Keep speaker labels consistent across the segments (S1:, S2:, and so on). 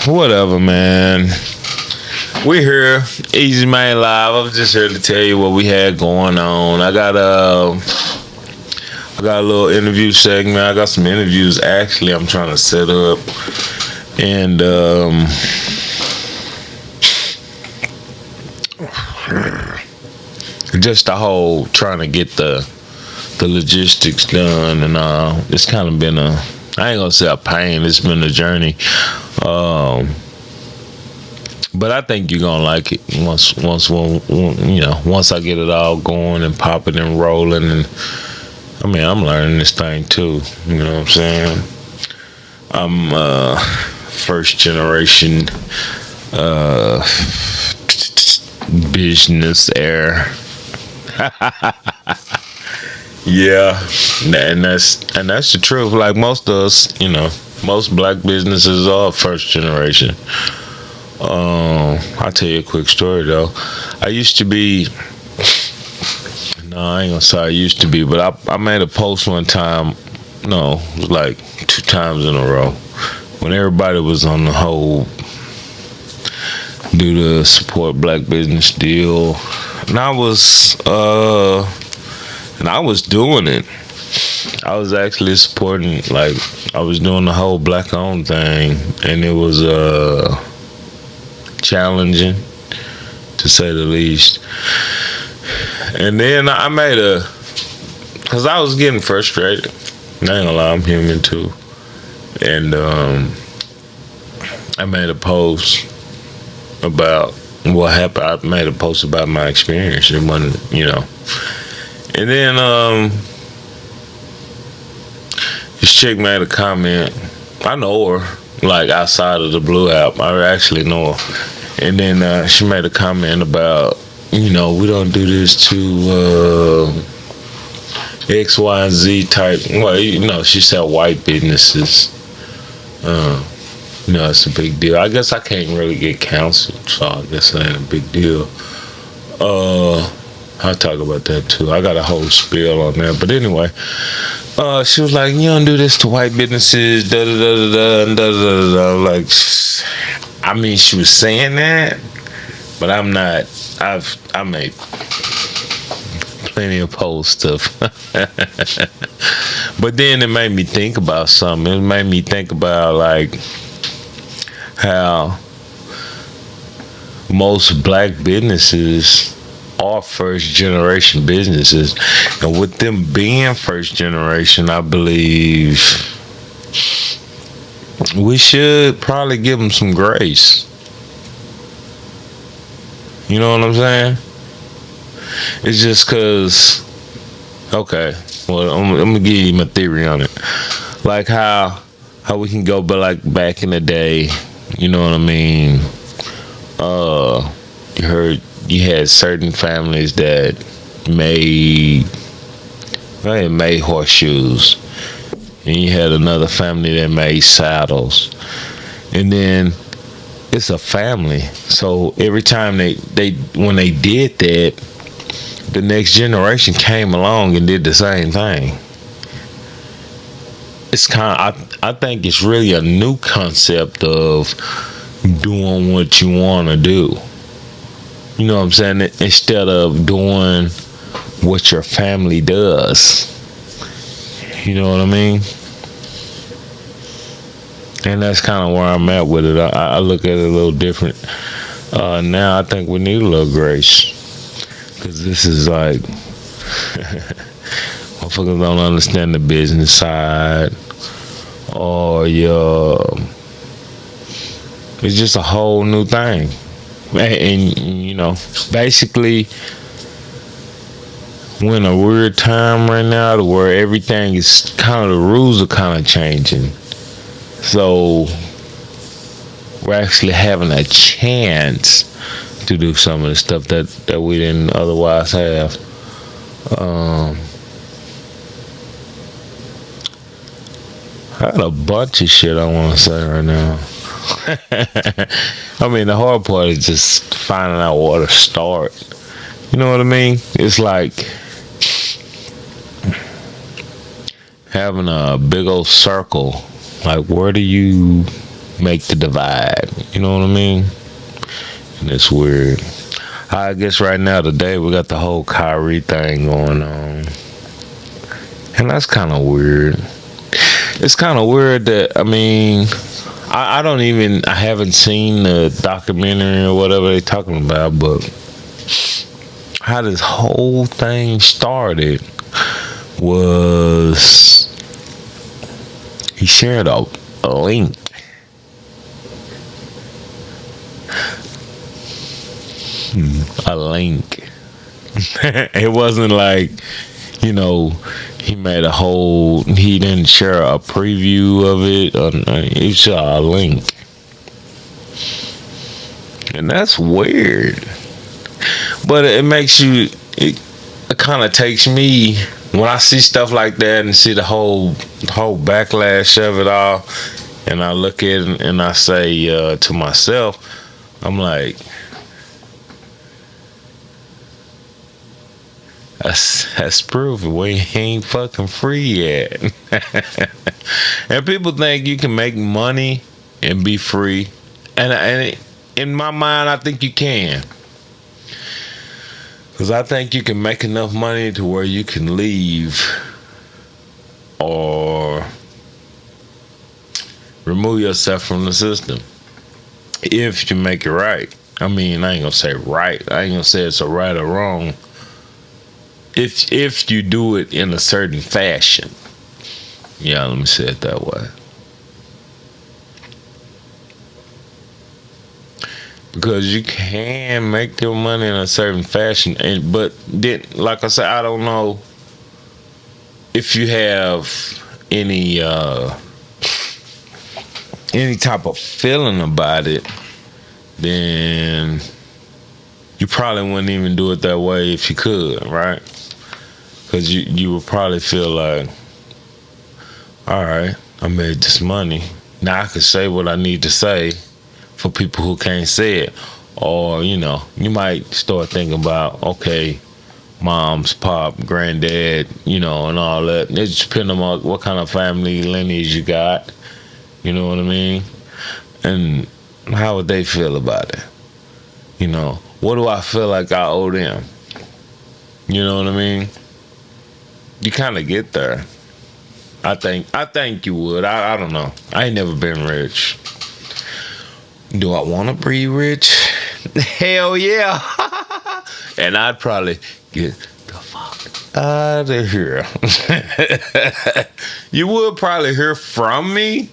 S1: whatever, man. We here, eazymainLIVE. I'm just here to tell you what we had going on. I got a little interview segment. I got some interviews actually I'm trying to set up, and just the whole trying to get the logistics done, and it's kind of been I ain't gonna say a pain. It's been a journey. But I think you're gonna like it once I get it all going and popping and rolling. And I mean, I'm learning this thing too. You know what I'm saying? I'm first generation business heir. Yeah, and that's the truth. Like most of us, most black businesses are first generation. I'll tell you a quick story though. I used to be, no, I ain't gonna say I used to be, but I made a post one time, no, it was like 2 times in a row, when everybody was on the whole do the support black business deal, and I was doing it. I was actually supporting, like, I was doing the whole black owned thing, and it was challenging, to say the least. And then I made because I was getting frustrated. I ain't gonna lie, I'm human too. And I made a post about what happened. I made a post about my experience. It wasn't, And then this chick made a comment. I know her, like, outside of the Blue app. I actually know her. And then she made a comment about, we don't do this to X, Y, and Z type. Well, she said white businesses. It's a big deal. I guess I can't really get canceled, so I guess that ain't a big deal. I'll talk about that too. I got a whole spiel on that. But anyway, she was like, you don't do this to white businesses, da da da da da da da. Like, I mean, she was saying that, but I'm not. I made plenty of posts stuff. But then it made me think about something. It made me think about, like, how most black businesses are first generation businesses, and with them being first generation, I believe we should probably give them some grace. You know what I'm saying? It's just because, okay, well, I'm gonna give you my theory on it. Like how we can go back in the day, you know what I mean? You had certain families that made horseshoes, and you had another family that made saddles, and then it's a family. So every time when they did that, the next generation came along and did the same thing. It's I think it's really a new concept of doing what you want to do. You know what I'm saying? Instead of doing what your family does. You know what I mean? And that's kind of where I'm at with it. I look at it a little different. Now I think we need a little grace. Because this is like, motherfuckers don't understand the business side. Or it's just a whole new thing. And basically, we're in a weird time right now to where everything is kind of, the rules are kind of changing. So we're actually having a chance to do some of the stuff that we didn't otherwise have. I got a bunch of shit I want to say right now. I mean, the hard part is just finding out where to start. You know what I mean? It's like having a big old circle. Like, where do you make the divide. You know what I mean? And it's weird. I guess right now today we got the whole Kyrie thing going on, and that's kind of weird. It's kind of weird that, I mean, I haven't seen the documentary or whatever they're talking about, but how this whole thing started was he shared a link. A link. It wasn't like, he he didn't share a preview of it. He saw a link. And that's weird. But it kind of takes me, when I see stuff like that and see the whole backlash of it all, and I look at it and I say to myself, I'm like, that's proof we ain't fucking free yet. And people think you can make money and be free, and in my mind, I think you can, because I think you can make enough money to where you can leave or remove yourself from the system if you make it right. I mean, I ain't gonna say right. I ain't gonna say it's a right or wrong. If you do it in a certain fashion. Yeah, let me say it that way. Because you can make your money in a certain fashion, but then, like I said, I don't know if you have any type of feeling about it, then you probably wouldn't even do it that way if you could, right? Because you would probably feel like, all right, I made this money. Now I can say what I need to say for people who can't say it. Or, you might start thinking about, okay, moms, pop, granddad, and all that. It just depends on what kind of family lineage you got. You know what I mean? And how would they feel about it? What do I feel like I owe them? You know what I mean? You kind of get there. I think you would. I don't know. I ain't never been rich. Do I want to be rich? Hell yeah. And I'd probably get the fuck out of here. You would probably hear from me.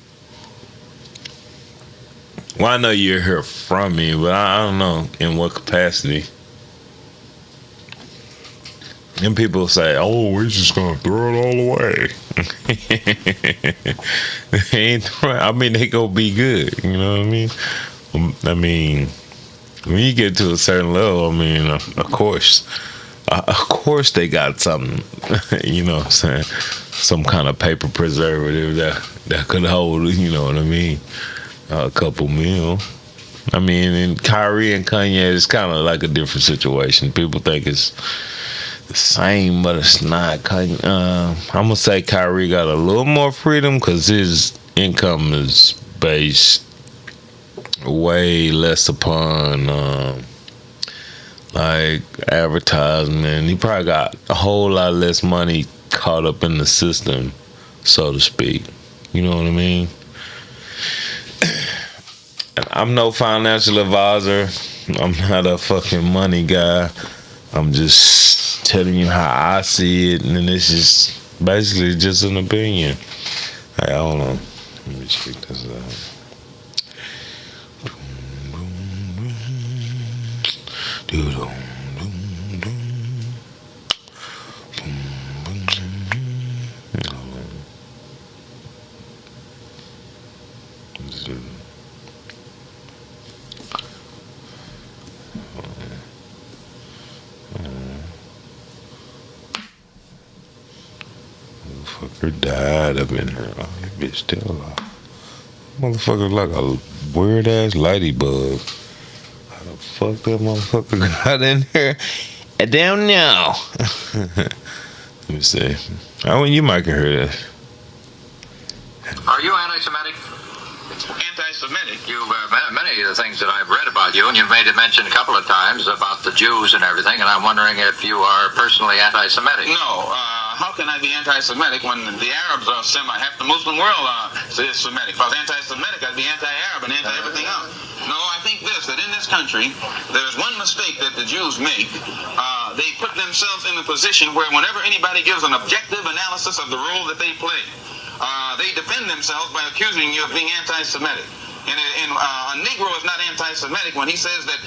S1: Well, I know you'll hear from me, but I don't know in what capacity. And people say, oh, we're just going to throw it all away. I mean, they going to be good. You know what I mean? I mean, when you get to a certain level, I mean, of course they got something, you know what I'm saying? Some kind of paper preservative that could hold, you know what I mean? A couple mil. I mean, in Kyrie and Kanye, it's kind of like a different situation. People think it's the same, but it's not. I'm gonna say Kyrie got a little more freedom because his income is based way less upon like advertisement. He probably got a whole lot less money caught up in the system, so to speak. You know what I mean? I'm no financial advisor. I'm not a fucking money guy. I'm just telling you how I see it, and it's just basically just an opinion. Hey, hold on. Let me check this out. Motherfucker died up in here. Oh, that bitch still alive. Motherfucker like a weird ass ladybug. How the fuck that motherfucker got in here? I don't know. Let me see. I mean, you might can hear this.
S2: Are you anti-Semitic? anti-Semitic. Many of the things that I've read about you, and you've made it mention a couple of times about the Jews and everything, and I'm wondering if you are personally anti-Semitic.
S3: No. How can I be anti-Semitic when the Arabs are half the Muslim world is Semitic? If I was anti-Semitic, I'd be anti-Arab and anti-everything else. No, I think that in this country, there's one mistake that the Jews make. They put themselves in a position where whenever anybody gives an objective analysis of the role that they play, they defend themselves by accusing you of being anti-Semitic. And a Negro is not anti-Semitic when he says that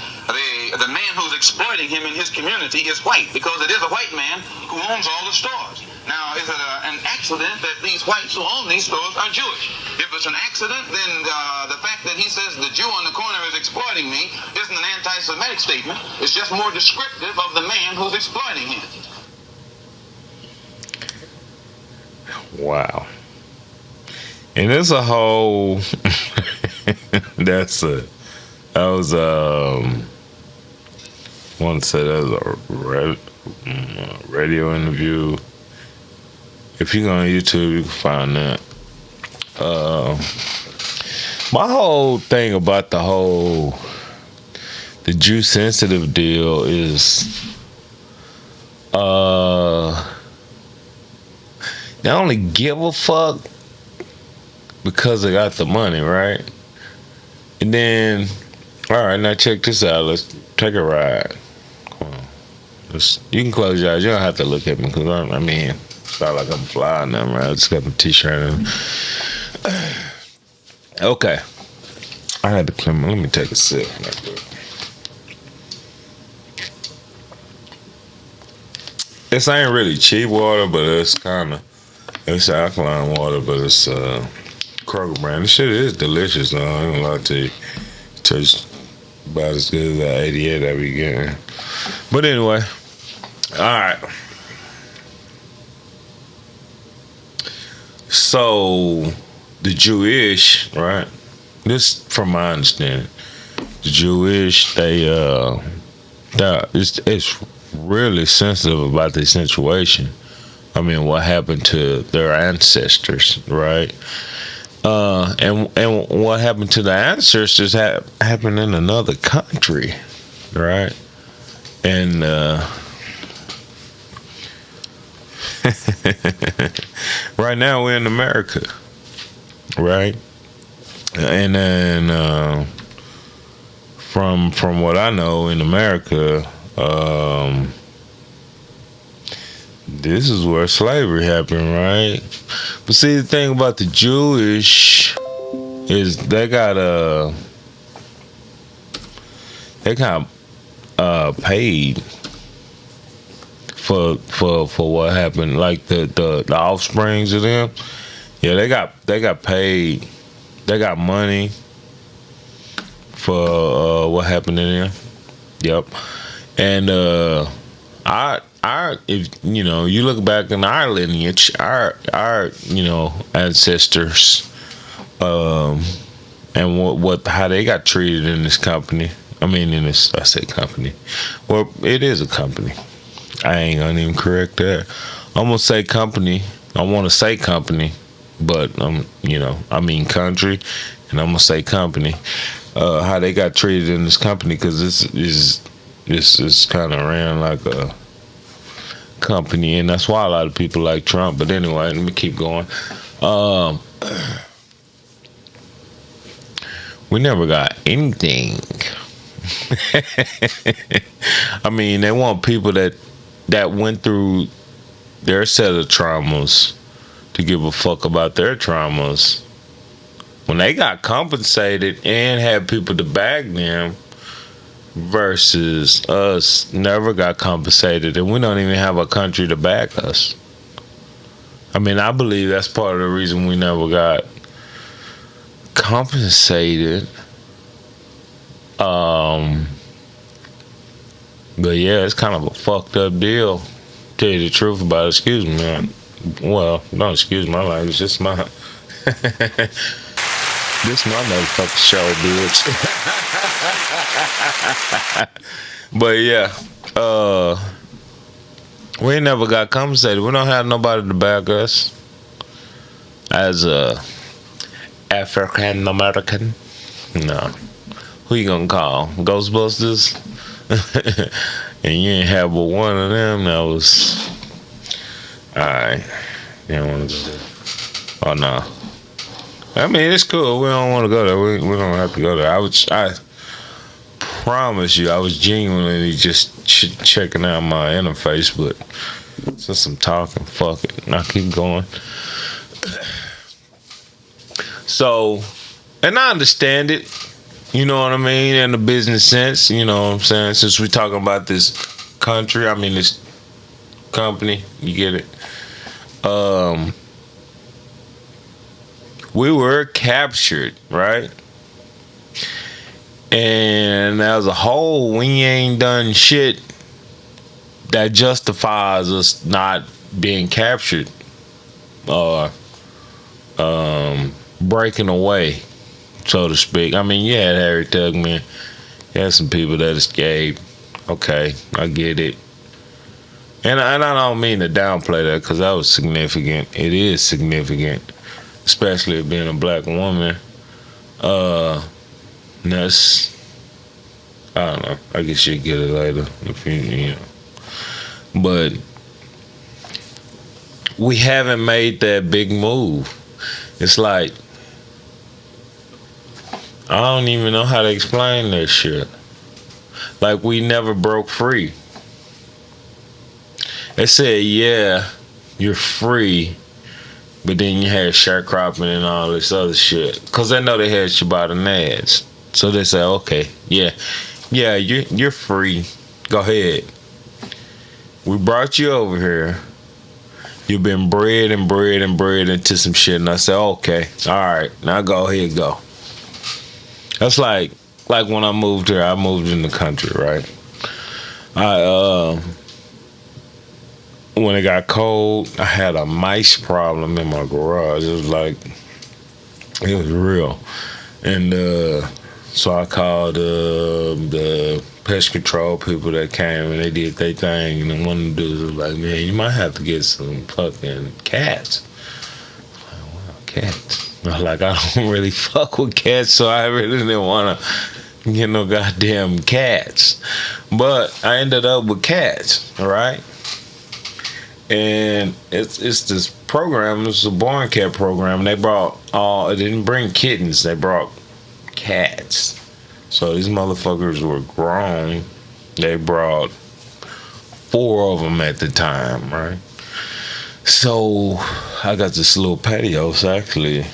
S3: the man who's exploiting him in his community is white, because it is a white man who owns all the stores. Now, is it an accident that these whites who own these stores are Jewish? If it's an accident, then the fact that he says the Jew on the corner is exploiting me isn't an anti-Semitic statement. It's just more descriptive of the man who's exploiting him.
S1: Wow. And there's a whole want to say that was a radio interview. If you go on YouTube, you can find that. My whole thing about the Jew sensitive deal is they only give a fuck because they got the money, right? And then, all right, now check this out. Let's take a ride. Come on. You can close your eyes. You don't have to look at me, because I mean, it's not like I'm flying them, right? I just got my t-shirt on. Okay. I had to clean. Let me take a sip. This ain't really cheap water, but it's alkaline water, but it's Kroger brand. This shit is delicious, though. I ain't gonna lie to you. It tastes about as good as that 88 I be getting. But anyway, alright. So, the Jewish, right? This, from my understanding, the Jewish, it's really sensitive about their situation. I mean, what happened to their ancestors, right? And what happened to the ancestors happened in another country, right? And right now we're in America, right? And then from what I know in America, this is where slavery happened, right? But see, the thing about the Jewish is they got paid for what happened, like the offsprings of them. Yeah, they got paid. They got money for what happened to them. Yep. And if you look back in our lineage, our ancestors, and how they got treated in this company. I mean, I say company. Well, it is a company. I ain't gonna even correct that. I'm gonna say company. I want to say company, but I mean country, and I'm gonna say company. How they got treated in this company, because this is kind of ran like a company, and that's why a lot of people like Trump. But anyway, let me keep going. We never got anything. I mean, they want people that went through their set of traumas to give a fuck about their traumas. When they got compensated and had people to back them, versus us never got compensated, and we don't even have a country to back us. I mean, I believe that's part of the reason we never got compensated. But yeah, it's kind of a fucked up deal. Tell you the truth about it. Excuse me, man. Well, don't excuse my language. This my motherfucking show, bitch. But yeah, we never got compensated. We don't have nobody to back us as a African American. No. Who you gonna call? Ghostbusters? And you ain't have but one of them. That was alright. You don't want to go there. Oh no. I mean, it's cool. We don't want to go there. We don't have to go there. I promise you, I was genuinely just checking out my interface, but since I'm talking, fuck it. I'll keep going. So, and I understand it. You know what I mean? In the business sense, you know what I'm saying? Since we're talking about this country, I mean this company, you get it? We were captured, right? And as a whole, we ain't done shit that justifies us not being captured or breaking away, so to speak. I mean, you had Harry Tubman, you had some people that escaped. Okay, I get it. And I don't mean to downplay that, because that was significant. It is significant, especially being a black woman. That's, I don't know. I guess you'll get it later if you know. But we haven't made that big move. It's like, I don't even know how to explain that shit. Like, we never broke free. They said, yeah, you're free, but then you had sharecropping and all this other shit. Because they know they had you by the nads. So they say, okay, yeah, you're free. Go ahead. We brought you over here. You've been bred into some shit. And I said, okay, all right, now go ahead, go. That's like when I moved here. I moved in the country, right? When it got cold, I had a mice problem in my garage. It was real. And so I called the pest control people that came, and they did their thing. And then one of the dudes was like, man, you might have to get some fucking cats. I'm like, wow, cats. I was like, I don't really fuck with cats, so I really didn't want to get no goddamn cats. But I ended up with cats, all right? And it's this program. It's a barn cat program. They didn't bring kittens. They brought cats. So these motherfuckers were grown. They brought 4 of them at the time, right? So I got this little patio, actually,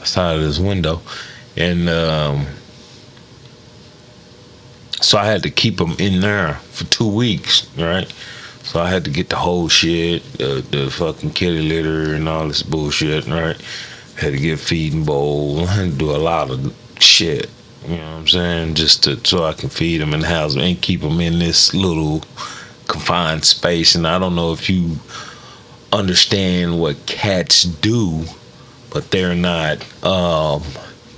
S1: outside of this window, and so I had to keep them in there for 2 weeks, right? So I had to get the whole shit, the fucking kitty litter and all this bullshit, right? Had to get feeding bowl. I had to do a lot of shit, you know what I'm saying? Just so I can feed them and house them and keep them in this little confined space. And I don't know if you understand what cats do, but they're not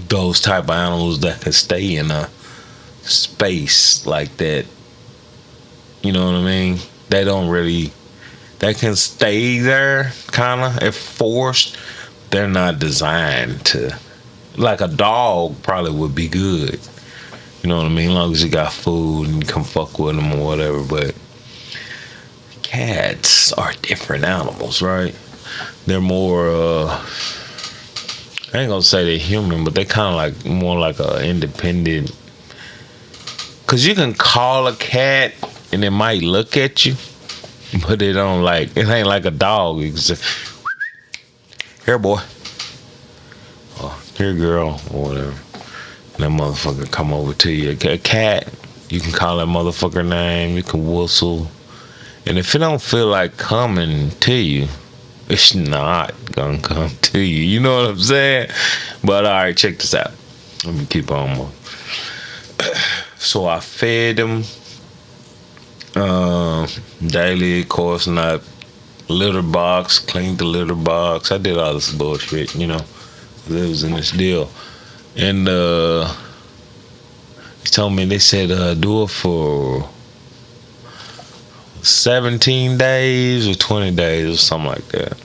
S1: those type of animals that can stay in a space like that. You know what I mean? They can stay there kind of if forced. They're not designed to, like a dog probably would be good. You know what I mean? As long as you got food and you can fuck with them or whatever. But cats are different animals, right? They're more, I ain't gonna say they're human, but they kind of like more like a independent. Cause you can call a cat and it might look at you, but it ain't like a dog. It's just, here, boy. Or here, girl, or whatever. And that motherfucker come over to you. A cat, you can call that motherfucker name. You can whistle. And if it don't feel like coming to you, it's not gonna come to you. You know what I'm saying? But all right, check this out. Let me keep on more. So I fed them daily, of course, not litter box, cleaned the litter box. I did all this bullshit, you know. It was in this deal. And he told me, they said do it for 17 days or 20 days or something like that.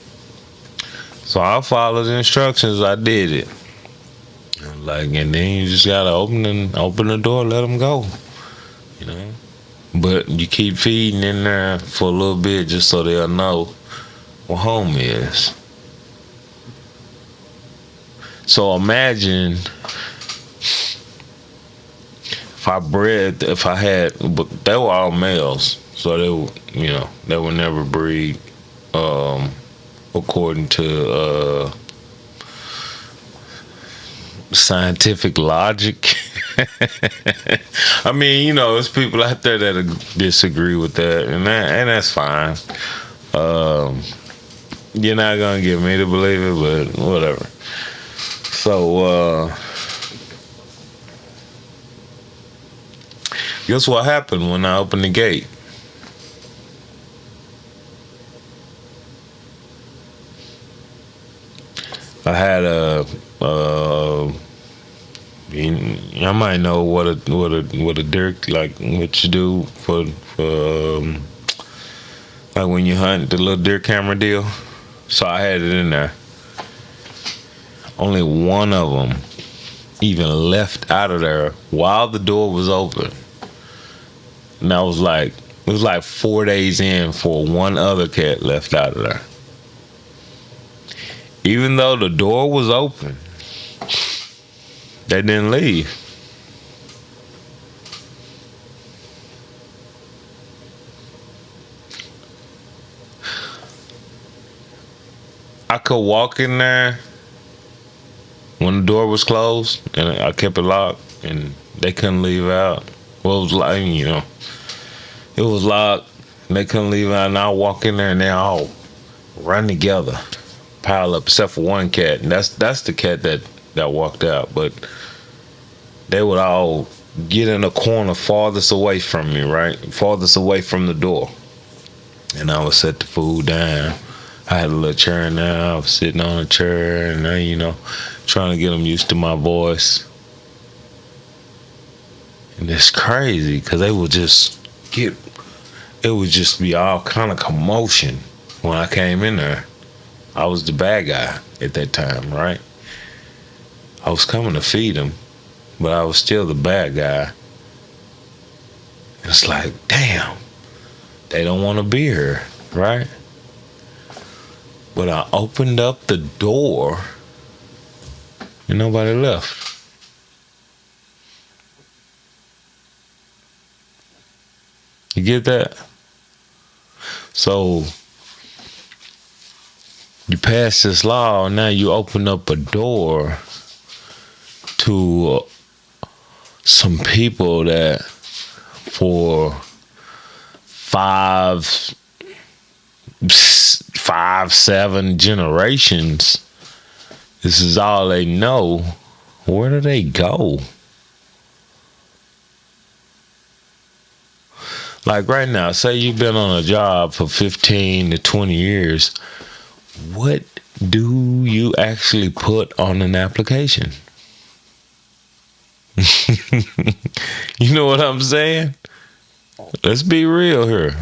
S1: So I followed the instructions. I did it. And Like, and then you just gotta open the door, let them go. You know. But you keep feeding in there for a little bit just so they'll know what home is. So imagine if I had, but they were all males, so they would never breed, according to scientific logic. I mean, there's people out there that disagree with that, and that's fine. You're not gonna get me to believe it, but whatever. So, guess what happened when I opened the gate? I had I might know what a deer, like what you do for like when you hunt, the little deer camera deal. So I had it in there. Only one of them even left out of there while the door was open. And it was like 4 days in for one other cat left out of there. Even though the door was open, they didn't leave. I could walk in there when the door was closed, and I kept it locked, and they couldn't leave out. Well, it was like, it was locked, and they couldn't leave out, and I walk in there, and they all run together, pile up, except for one cat, and that's the cat that walked out. But they would all get in a corner farthest away from me, right? Farthest away from the door. And I would set the food down. I had a little chair in there. I was sitting on a chair and then, trying to get them used to my voice. And it's crazy because it would just be all kind of commotion when I came in there. I was the bad guy at that time, right? I was coming to feed them, but I was still the bad guy. It's like, damn, they don't want to be here, right? But I opened up the door and nobody left. You get that? So you pass this law, and now you open up a door to some people that for five, 7 generations, this is all they know. Where do they go? Like right now, say you've been on a job for 15 to 20 years. What do you actually put on an application? You know what I'm saying? Let's be real here.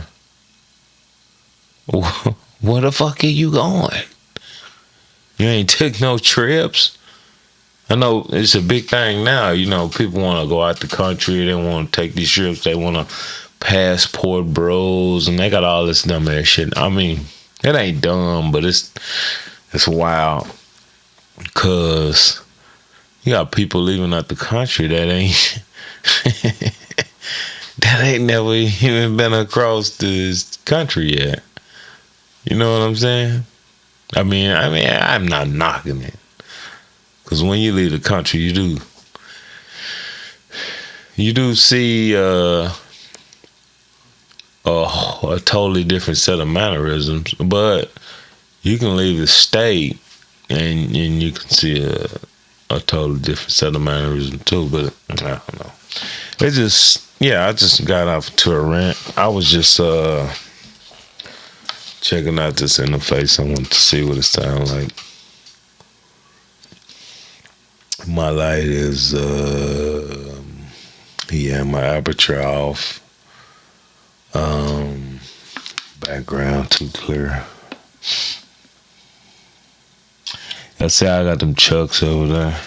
S1: Where the fuck are you going? You ain't took no trips. I know it's a big thing now. People want to go out the country. They want to take these trips. They want to passport bros, and they got all this dumb ass shit. I mean, it ain't dumb, but it's wild. Cause you got people leaving out the country that ain't never even been across this country yet. You know what I'm saying? I mean, I'm not knocking it. Cause when you leave the country, you do see a totally different set of mannerisms. But you can leave the state and you can see a totally different set of mannerisms too. But I don't know. I just got off to a rant. I was just checking out this interface. I wanted to see what it sounds like. My light is my aperture off. Background too clear. Let's say I got them chucks over there.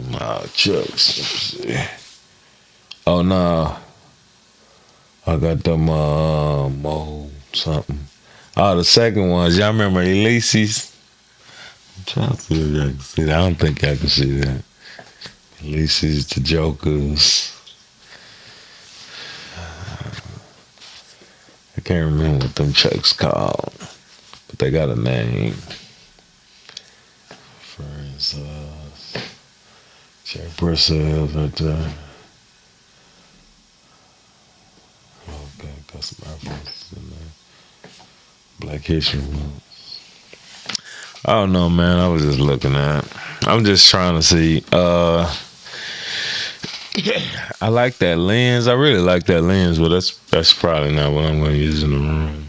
S1: My chucks. Let's see. Oh no, I got them mold something. Oh, the second ones. Y'all remember Elise's? I'm trying to see if y'all can see that. I don't think y'all can see that. Elise's, the Jokers. I can't remember what them chucks called, but they got a name. Friends, Jack Brissells right there. Okay, got some references in there. Black History Month. I don't know, man. I was just looking at. I'm just trying to see. I like that lens. I really like that lens, but that's probably not what I'm going to use in the room.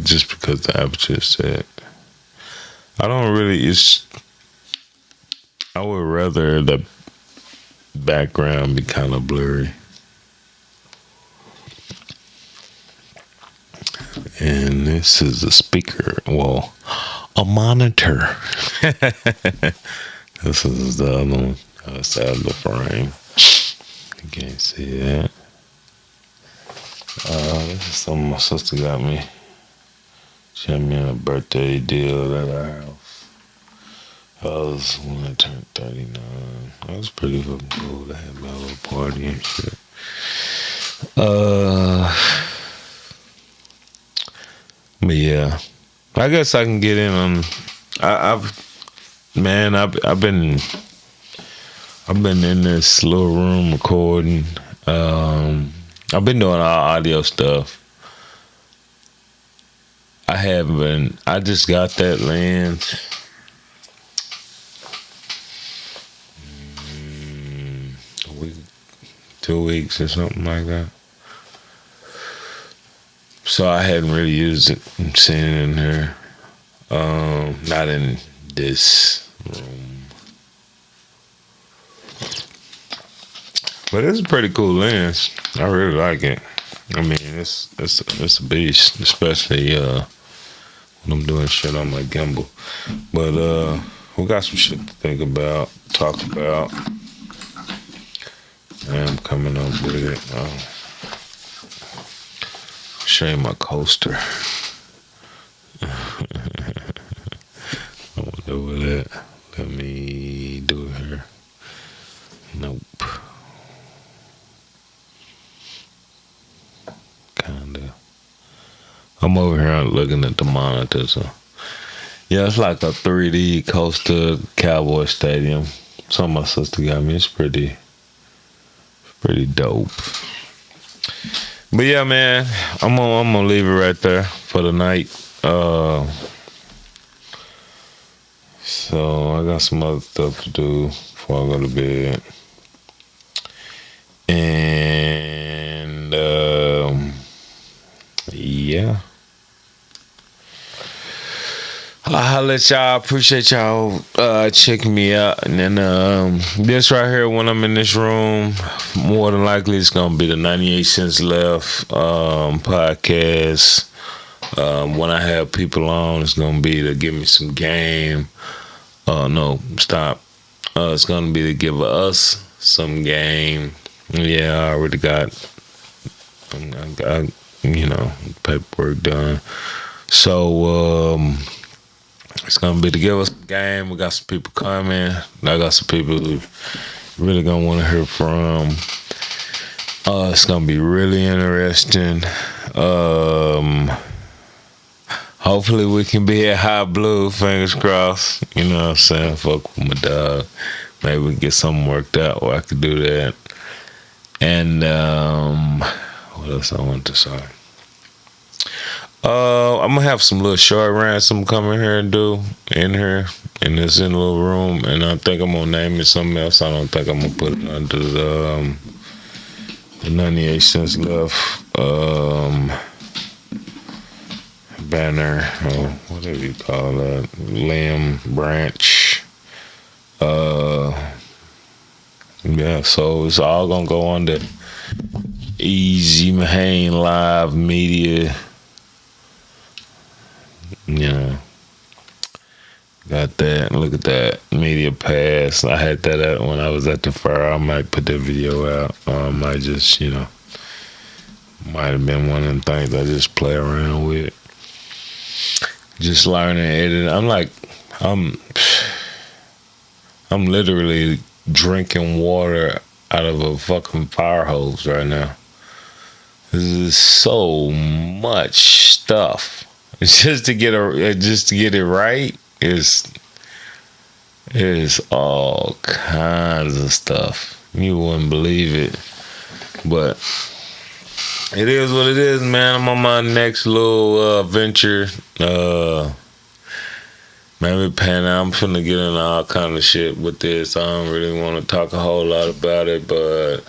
S1: Just because the aperture is set. I don't really. I would rather the background be kind of blurry. And this is a speaker. Well, a monitor. This is the other one. That's out of the frame. You can't see that. This is something my sister got me. She had me on a birthday deal at our house. I was when I turned 39. That was pretty fucking cool. They had my little party and shit. But yeah, I guess I can get in on. I've been in this little room recording. I've been doing all audio stuff. I just got that lens. 2 weeks or something like that. So I hadn't really used it. I'm seeing it in here. Not in this room. But it's a pretty cool lens. I really like it. I mean, it's a beast, especially when I'm doing shit on my gimbal. But we got some shit to think about, talk about. And I'm coming up with it. Show you my coaster. I won't do with it. Let me do it here. Nope. Kinda. I'm over here looking at the monitor. So yeah, it's like a 3D coaster, Cowboy Stadium. Something my sister got me. It's pretty dope. But yeah, man, I'm gonna leave it right there for the night. So I got some other stuff to do before I go to bed. And yeah. I'll let y'all. Appreciate y'all checking me out. And then this right here, when I'm in this room, more than likely it's gonna be the 98 Cents Left podcast. When I have people on, it's gonna be to give me some game. No, stop. It's gonna be to give us some game. Yeah, I already got paperwork done. So it's gonna be to give us a game. We got some people coming. I got some people who really gonna want to hear from. It's gonna be really interesting. Hopefully we can be at High Blue. Fingers crossed. You know what I'm saying? Fuck with my dog. Maybe we can get something worked out where I could do that. And what else I want to say? I'm gonna have some little short rants I'm coming here and do in here, and it's in a little room, and I think I'm gonna name it something else. I don't think I'm gonna put it under the 98 Cents Left banner, or whatever you call that, limb, branch. Yeah, so it's all gonna go under eazymainLIVE media. You know, Got that. Look at that. Media pass. I had that at when I was at the fair. I might put that video out. I might just, might have been one of them things I just play around with. Just learning editing. I'm literally drinking water out of a fucking fire hose right now. This is so much stuff. Just to get it right is all kinds of stuff. You wouldn't believe it, but it is what it is, man. I'm on my next little venture. Maybe pan out. I'm finna get into all kind of shit with this. I don't really want to talk a whole lot about it, but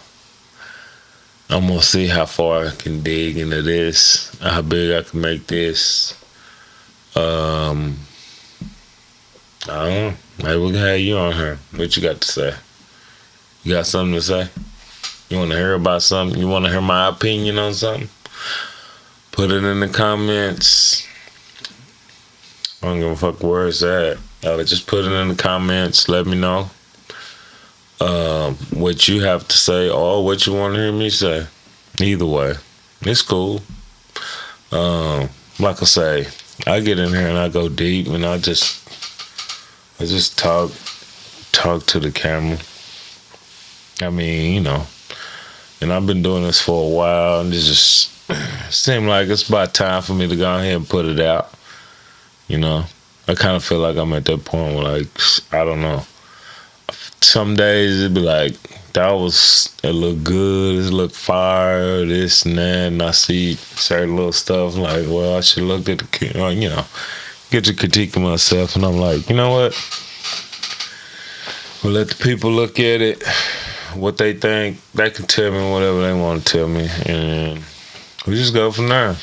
S1: I'm gonna see how far I can dig into this, how big I can make this. I don't know. Maybe we can have you on here. What you got to say? You got something to say? You want to hear about something? You want to hear my opinion on something? Put it in the comments. I don't give a fuck where it's at. Just put it in the comments. Let me know what you have to say or what you want to hear me say. Either way, it's cool. Like I say, I get in here and I go deep and I just talk to the camera. I mean, and I've been doing this for a while, and it just seemed like it's about time for me to go ahead and put it out. I kind of feel like I'm at that point where, I don't know. Some days it'd be like, it looked good, it looked fire, this and that, and I see certain little stuff like, well, I should look at get to critique of myself, and I'm like, you know what? We'll let the people look at it, what they think. They can tell me whatever they want to tell me, and we just go from there.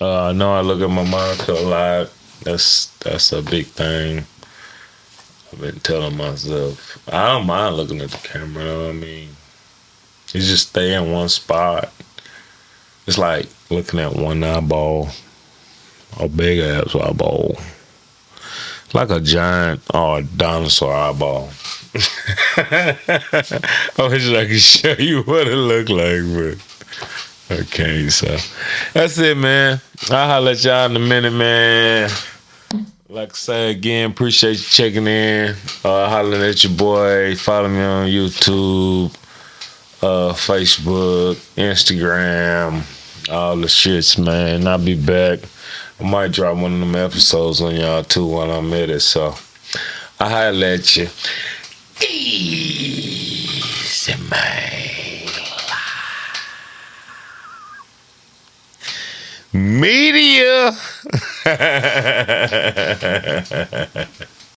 S1: I know I look at my monitor a lot. That's a big thing. I've been telling myself, I don't mind looking at the camera, I mean, it's just stay in one spot. It's like looking at one eyeball, a big ass eyeball. It's like a giant or a dinosaur eyeball. I wish I could show you what it looked like, but okay, so that's it, man. I'll holler at y'all in a minute, man. Like I say again, appreciate you checking in. Hollering at your boy. Follow me on YouTube, Facebook, Instagram, all the shits, man. I'll be back. I might drop one of them episodes on y'all too when I'm at it. So I'll holler at you. eazymainLIVE. Media.